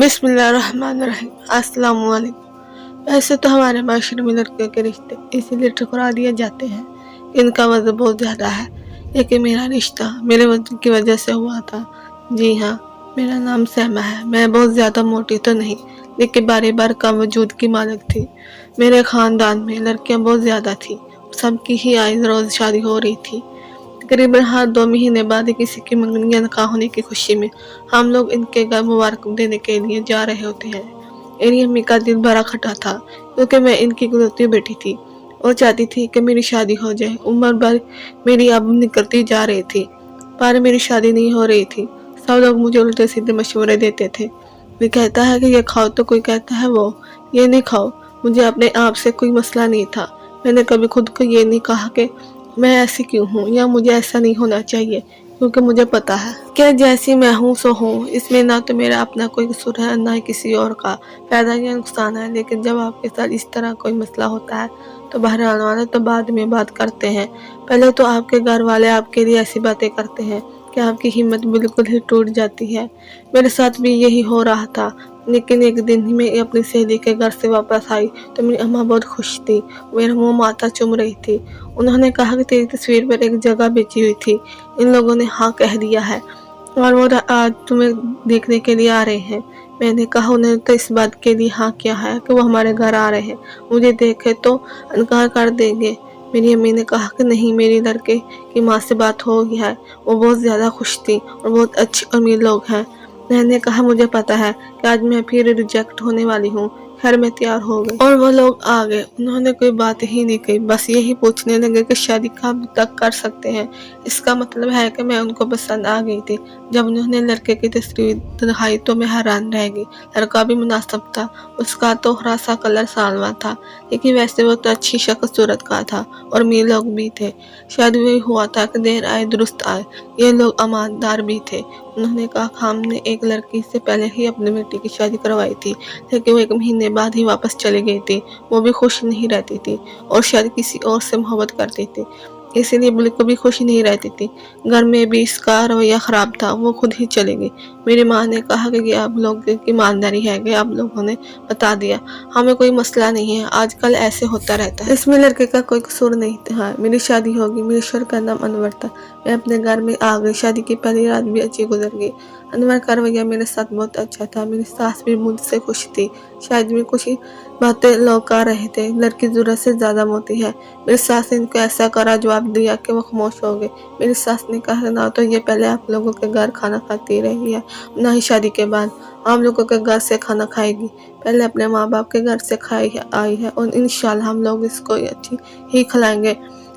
बिस्मिल्लाहिर्रहमानिर्रहीम। अस्सलाम वालेकुम। वैसे तो हमारे माशरे में लड़कियों के रिश्ते इसीलिए ठुकरा दिए जाते हैं, इनका वजन बहुत ज़्यादा है। लेकिन मेरा रिश्ता मेरे वजन की वजह से हुआ था। जी हाँ, मेरा नाम सैमा है। मैं बहुत ज़्यादा मोटी तो नहीं, लेकिन बारी बार का वजूद की मालिक थी। मेरे ख़ानदान में लड़कियाँ बहुत ज़्यादा थी, सबकी ही आए रोज़ शादी हो रही थी। तकरीबन हर 2 महीने बाद किसी की मंगनी या निकाह होने की खुशी में हम लोग इनके घर मुबारक देने के लिए जा रहे होते हैं। मेरी अम्मी का दिल बड़ा खटा था, क्योंकि मैं इनकी इकलौती बेटी थी और चाहती थी कि मेरी शादी हो जाए। उम्र भर मेरी अब निकलती जा रही थी, पर मेरी शादी नहीं हो रही थी। सब लोग मुझे उल्टे सीधे मशवरे देते थे। कोई कहता है कि ये खाओ, तो कोई कहता है वो ये नहीं खाओ। मुझे अपने आप से कोई मसला नहीं था। मैंने कभी खुद को ये नहीं कहा कि मैं ऐसी क्यों हूँ या मुझे ऐसा नहीं होना चाहिए, क्योंकि मुझे पता है कि जैसी मैं हूँ सो हूँ। इसमें ना तो मेरा अपना कोई कसूर है, ना ही किसी और का फायदा या नुकसान है। लेकिन जब आपके साथ इस तरह कोई मसला होता है तो बहरहाल वाले तो बाद में बात करते हैं। पहले तो आपके घर वाले आपके लिए ऐसी बातें करते हैं कि आपकी हिम्मत बिल्कुल ही टूट जाती है। मेरे साथ भी यही हो रहा था। लेकिन एक दिन ही मैं अपनी सहेली के घर से वापस आई तो मेरी अम्मा बहुत खुश थी। मेरा मुँह माथा चूम रही थी। उन्होंने कहा कि तेरी तस्वीर पर एक जगह बेची हुई थी, इन लोगों ने हाँ कह दिया है और वो आज तुम्हें देखने के लिए आ रहे हैं। मैंने कहा उन्होंने तो इस बात के लिए हाँ किया है कि वो हमारे घर आ रहे हैं, मुझे देखे तो इनकार कर देंगे। मेरी अम्मी ने कहा कि नहीं, मेरी लड़के की माँ से बात हो गई है, वो बहुत ज़्यादा खुश थी और बहुत अच्छे अमीर लोग हैं। मैंने कहा मुझे पता है कि आज मैं फिर रिजेक्ट होने वाली हूँ। खैर मैं तैयार हो गई और वो लोग आ गए। उन्होंने कोई बात ही नहीं कही, बस यही पूछने लगे कि शादी कब तक कर सकते हैं। इसका मतलब है कि मैं उनको पसंद आ गई थी। जब उन्होंने लड़के की तस्वीर दिखाई तो मैं हैरान रह गई। लड़का भी मुनासिब था, उसका तो थोड़ा सा कलर सालवा था, लेकिन वैसे वो तो अच्छी शक्ल सूरत का था और अमीर लोग भी थे। शायद वही हुआ था कि देर आए दुरुस्त आए। ये लोग ईमानदार भी थे। उन्होंने कहा हमने एक लड़की से पहले ही अपनी बेटी की शादी करवाई थी, लेकिन वो 1 महीने बाद ही वापस चली गई थी। वो भी खुश नहीं रहती थी और शायद किसी और से मोहब्बत करती थी, इसीलिए बिल्कुल भी खुश नहीं रहती थी। घर में भी इसका रवैया ख़राब था, वो खुद ही चली गई। मेरी माँ ने कहा कि आप लोग की ईमानदारी है कि आप लोगों ने बता दिया, हमें कोई मसला नहीं है, आजकल ऐसे होता रहता है। इसमें लड़के का कोई कसूर नहीं था। मेरी शादी होगी। मेरे शोहर का नाम अनवर था। मैं अपने घर में आ गई। शादी की पहली रात भी अच्छी गुजर गई। अनवर का रवैया मेरे साथ बहुत अच्छा था। मेरी सास भी मुझसे खुश थी। शायद में कुछ बातें लोग कह रहे थे, लड़की जरूरत से ज्यादा मोटी है। मेरी सास ने इनको ऐसा करा जवाब दिया कि वो खामोश हो गए। मेरी सास ने कहा ना तो ये पहले आप लोगों के घर खाना खाती रही है, ना ही शादी के बाद हम लोगों के घर से खाना खाएगी। पहले अपने माँ बाप के घर से खाई आई है और इंशाल्लाह हम लोग इसको अच्छी ही खिलाएंगे।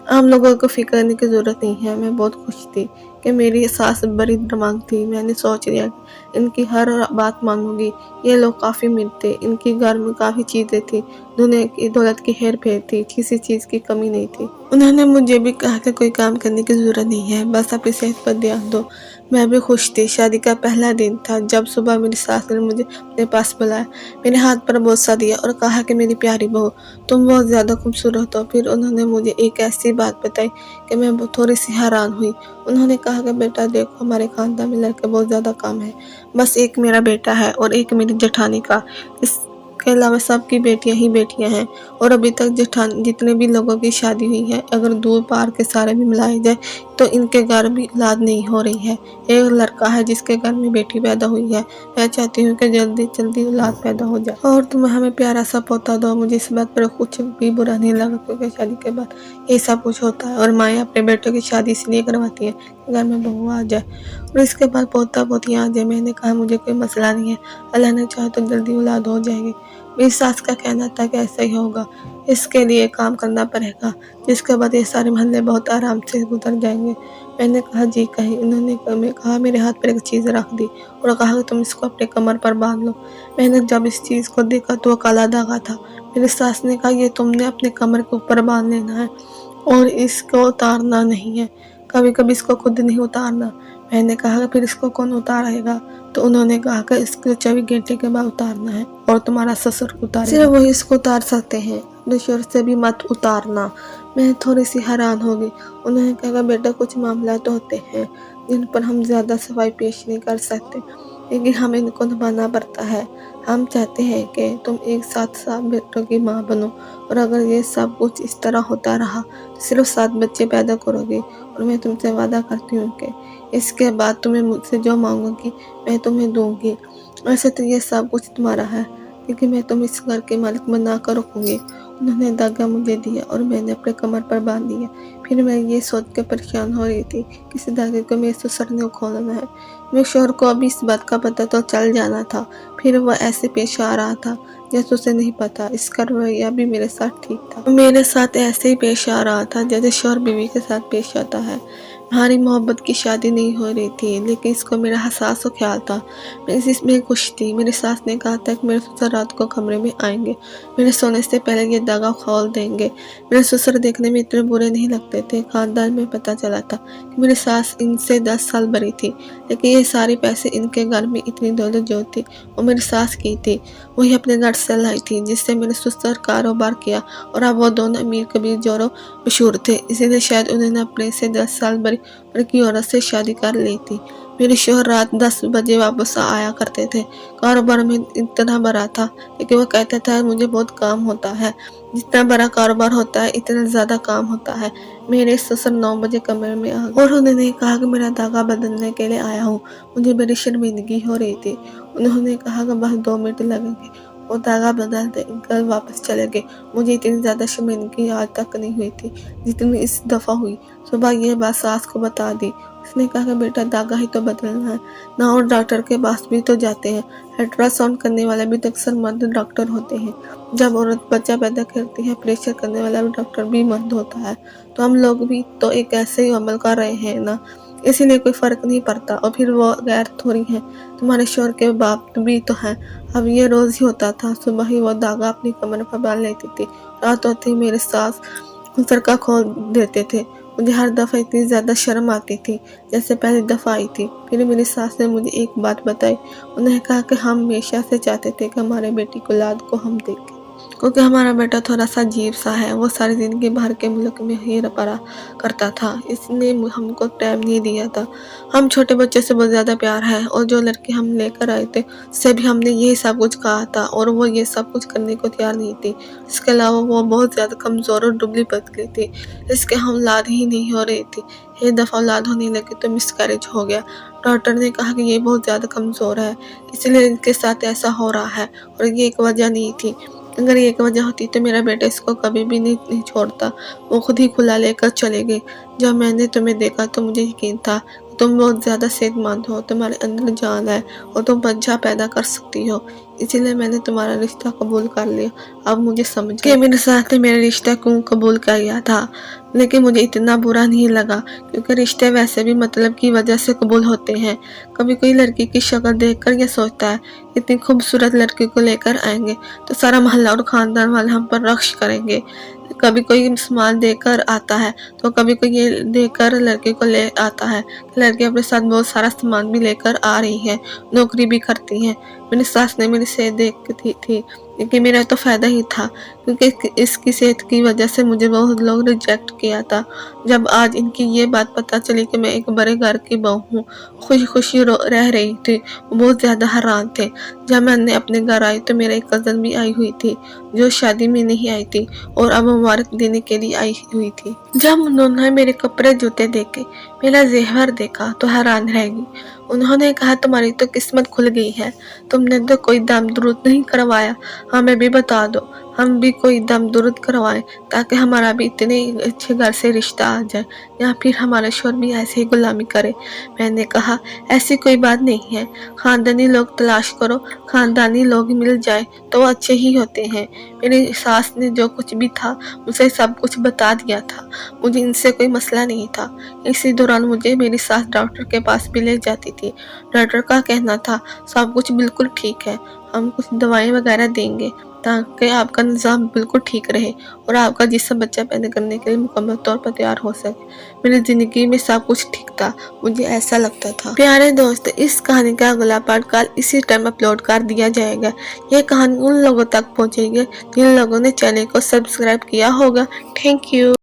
हम लोगों को फिक्र करने की ज़रूरत नहीं है। मैं बहुत खुश थी कि मेरी सास बड़ी दिमाग थी। मैंने सोच लिया कि इनकी हर बात मानूंगी। ये लोग काफ़ी अमीर थे, इनके घर में काफ़ी चीज़ें थी, दुनिया की दौलत की हेर फेर थी, किसी चीज़ की कमी नहीं थी। उन्होंने मुझे भी कहा कि कोई काम करने की ज़रूरत नहीं है, बस अपनी सेहत पर ध्यान दो। मैं भी खुश थी। शादी का पहला दिन था जब सुबह मेरी सास ने मुझे अपने पास बुलाया, मेरे हाथ पर बोसा दिया और कहा कि मेरी प्यारी बहू, तुम बहुत ज़्यादा खूबसूरत हो। फिर उन्होंने मुझे एक ऐसी बात बताई कि मैं थोड़ी सी हैरान हुई। उन्होंने कहा कि बेटा देखो, हमारे खानदान में लड़के बहुत ज़्यादा कम है, बस एक मेरा बेटा है और एक मेरी जेठानी का। इसके अलावा सबकी बेटियां ही बेटियां हैं और अभी तक जेठानी जितने भी लोगों की शादी हुई है, अगर 2 पार के सारे भी मिलाए जाए तो इनके घर भी औलाद नहीं हो रही है। एक लड़का है जिसके घर में बेटी पैदा हुई है। मैं चाहती हूँ कि जल्दी जल्दी औलाद पैदा हो जाए और तुम हमें प्यारा सा पोता दो। मुझे इस बात पर कुछ भी बुरा नहीं लगा, क्योंकि शादी के बाद ये सब कुछ होता है और माएँ अपने बेटों की शादी इसलिए करवाती हैं कि घर में बहू आ जाए और इसके बाद पोता पोतियाँ आ जाए। मैंने कहा मुझे कोई मसला नहीं है, अल्लाह ने चाहा तो जल्दी औलाद हो जाएगी। मेरी सास का कहना था कि ऐसा ही होगा, इसके लिए काम करना पड़ेगा, जिसके बाद ये सारे महल्ले बहुत आराम से गुजर जाएंगे। मैंने कहा जी कहीं। उन्होंने कहा मेरे हाथ पर एक चीज़ रख दी और कहा कि तुम इसको अपने कमर पर बांध लो। मैंने जब इस चीज़ को देखा तो वो काला धागा था। मेरी सास ने कहा ये तुमने अपने कमर के ऊपर बांध लेना है और इसको उतारना नहीं है, कभी कभी इसको खुद नहीं उतारना। मैंने कहा फिर इसको कौन उतारेगा? तो उन्होंने कहा कि इसको 24 घंटे के बाद उतारना है और तुम्हारा ससुर उतारेगा, सिर्फ वही इसको उतार सकते हैं, अपने शोहर से भी मत उतारना। मैं थोड़ी सी हैरान हो गई। उन्होंने कहा बेटा कुछ मामला तो होते हैं जिन पर हम ज़्यादा सफाई पेश नहीं कर सकते। लेकिन हमें इनको निभाना पड़ता है। हम चाहते हैं कि तुम एक साथ 7 बेटों की माँ बनो, और अगर ये सब कुछ इस तरह होता रहा तो सिर्फ 7 बच्चे पैदा करोगे, और मैं तुमसे वादा करती हूँ कि इसके बाद तुम्हें मुझसे जो मांगोगी मैं तुम्हें दूंगी। वैसे तो ये सब कुछ तुम्हारा है, लेकिन मैं तुम्हें इस घर के मालिक बना कर रखूंगी। उन्होंने धागा मुझे दिया और मैंने अपने कमर पर बांध दिया। फिर मैं ये सोच के परेशान हो रही थी कि इस धागे को मेरे ससुर ने खोलना है। मेरे शोहर को अभी इस बात का पता तो चल जाना था, फिर वह ऐसे पेश आ रहा था जैसे उसे नहीं पता। इसका रवैया भी मेरे साथ ठीक था। मेरे साथ ऐसे ही पेश आ रहा था जैसे शोहर बीवी के साथ पेश आता है। हमारी मोहब्बत की शादी नहीं हो रही थी, लेकिन इसको मेरा हसास और ख्याल था। मैं इसमें खुश थी। मेरी सास ने कहा था कि मेरे ससुर रात को कमरे में आएंगे, मेरे सोने से पहले ये धागा खोल देंगे। मेरे ससुर देखने में इतने बुरे नहीं लगते थे। खानदान में पता चला था कि मेरी सास इनसे 10 साल बड़ी थी, लेकिन ये सारे पैसे इनके घर में इतनी दौलत जो थी वो मेरी सास की थी। वही अपने घर से लाई थी, जिससे मेरे ससुर कारोबार किया, और अब वो दोनों अमीर कबीर जोरों मशहूर थे। इसीलिए शायद उन्होंने अपने से 10 साल बड़ी की औरत से शादी कर ली थी। मेरे शोहर रात 10 बजे वापस आया करते थे। कारोबार में इतना बड़ा था, लेकिन वो कहता था मुझे बहुत काम होता है। जितना बड़ा कारोबार होता है इतना ज़्यादा काम होता है। मेरे ससुर 9 बजे कमरे में आ गए और उन्होंने कहा कि मेरा धागा बदलने के लिए आया हूँ। मुझे बड़ी शर्मिंदगी हो रही थी। उन्होंने कहा कि बस 2 मिनट लगेंगे, वो धागा बदल देकर वापस चले गए। मुझे इतनी ज़्यादा शर्मिंदगी आज तक नहीं हुई थी जितनी इस दफ़ा हुई। सुबह ये बात सास को बता दी। उसने कहा कि बेटा धागा ही तो बदलना है ना, और डॉक्टर के पास भी तो जाते हैं। अल्ट्रासाउंड करने वाला भी तो अक्सर मर्द डॉक्टर होते हैं। जब औरत बच्चा पैदा करती है, प्रेशर करने वाला भी डॉक्टर भी मर्द होता है। तो हम लोग भी तो एक ऐसे ही अमल कर रहे हैं ना, इसीलिए कोई फर्क नहीं पड़ता। और फिर वो गैर थोड़ी है, तुम्हारे शोहर के बाप भी तो हैं। अब ये रोज ही होता था। सुबह ही वो धागा अपनी कमर पर बांध लेती थी, रात होते ही मेरे सास सर का खोल देते थे। मुझे हर दफ़ा इतनी ज़्यादा शर्म आती थी जैसे पहली दफ़ा आई थी। फिर मेरी सास ने मुझे एक बात बताई। उन्होंने कहा कि हम हमेशा से चाहते थे कि हमारे बेटी को औलाद को हम देखें, क्योंकि हमारा बेटा थोड़ा सा अजीब सा है। वो सारी ज़िंदगी बाहर के मुल्क में ही पड़ा करता था, इसने हमको टाइम नहीं दिया था। हम छोटे बच्चों से बहुत ज़्यादा प्यार है, और जो लड़की हम लेकर आए थे उससे भी हमने यही सब कुछ कहा था, और वो ये सब कुछ करने को तैयार नहीं थी। इसके अलावा वो बहुत ज़्यादा कमज़ोर और दुबली पतली थी, इसके हम औलाद ही नहीं हो रही थी। एक दफ़ा औलाद होने लगी तो मिसकैरेज हो गया। डॉक्टर ने कहा कि ये बहुत ज़्यादा कमज़ोर है, इसलिए इनके साथ ऐसा हो रहा है, और ये एक वजह नहीं थी। अगर ये एक वजह होती तो मेरा बेटा इसको कभी भी नहीं छोड़ता। वो खुद ही खुला लेकर चले गए। जब मैंने तुम्हें देखा तो मुझे यकीन था तुम बहुत ज़्यादा सेहतमंद हो, तुम्हारे अंदर जान है और तुम बच्चा पैदा कर सकती हो, इसीलिए मैंने तुम्हारा रिश्ता कबूल कर लिया। अब मुझे समझ कि मेरे साथ मेरा रिश्ता क्यों कबूल किया था, लेकिन मुझे इतना बुरा नहीं लगा, क्योंकि रिश्ते वैसे भी मतलब की वजह से कबूल होते हैं। कभी कोई लड़की की शक्ल देखकर ये सोचता है इतनी खूबसूरत लड़की को लेकर आएंगे तो सारा मोहल्ला और खानदान वाले हम पर रक्श करेंगे। कभी कोई सामान देकर आता है तो कभी कोई ये देकर लड़के को ले आता है। लड़के अपने साथ बहुत सारा सामान भी लेकर आ रही है, नौकरी भी करती है। मेरी सास ने मेरी सेहत देखती थी, लेकिन मेरा तो फ़ायदा ही था, क्योंकि इसकी सेहत की वजह से मुझे बहुत लोग रिजेक्ट किया था। जब आज इनकी ये बात पता चली कि मैं एक बड़े घर की बहू हूँ, खुशी खुशी रह रही थी, वो बहुत ज़्यादा हैरान थे। जब मैंने अपने घर आई तो मेरा एक कज़न भी आई हुई थी, जो शादी में नहीं आई थी और अब मुबारक देने के लिए आई हुई थी। जब उन्होंने मेरे कपड़े जूते देखे, मेरा जेवर देखा तो हैरान रह गई। उन्होंने कहा तुम्हारी तो किस्मत खुल गई है, तुमने तो कोई दम दुरुद नहीं करवाया, हमें भी बता दो, हम भी कोई दम दुरुद करवाएं ताकि हमारा भी इतने अच्छे घर से रिश्ता आ जाए, या फिर हमारा शोहर भी ऐसे ही गुलामी करे। मैंने कहा ऐसी कोई बात नहीं है, खानदानी लोग तलाश करो, खानदानी लोग मिल जाए तो वो अच्छे ही होते हैं। मेरी सास ने जो कुछ भी था मुझे सब कुछ बता दिया था, मुझे इनसे कोई मसला नहीं था। इसी दौरान मुझे मेरी सास डॉक्टर के पास भी ले जाती थी। डॉक्टर का कहना था सब कुछ बिल्कुल ठीक है, हम कुछ दवाएं वगैरह देंगे ताकि आपका निज़ाम बिल्कुल ठीक रहे और आपका जिस्म बच्चा पैदा करने के लिए मुकम्मल तौर पर तैयार हो सके। मेरी ज़िंदगी में सब कुछ ठीक था, मुझे ऐसा लगता था। प्यारे दोस्त, इस कहानी का अगला पार्ट कल इसी टाइम अपलोड कर दिया जाएगा। यह कहानी उन लोगों तक पहुँचेगी जिन लोगों ने चैनल को सब्सक्राइब किया होगा। Thank you.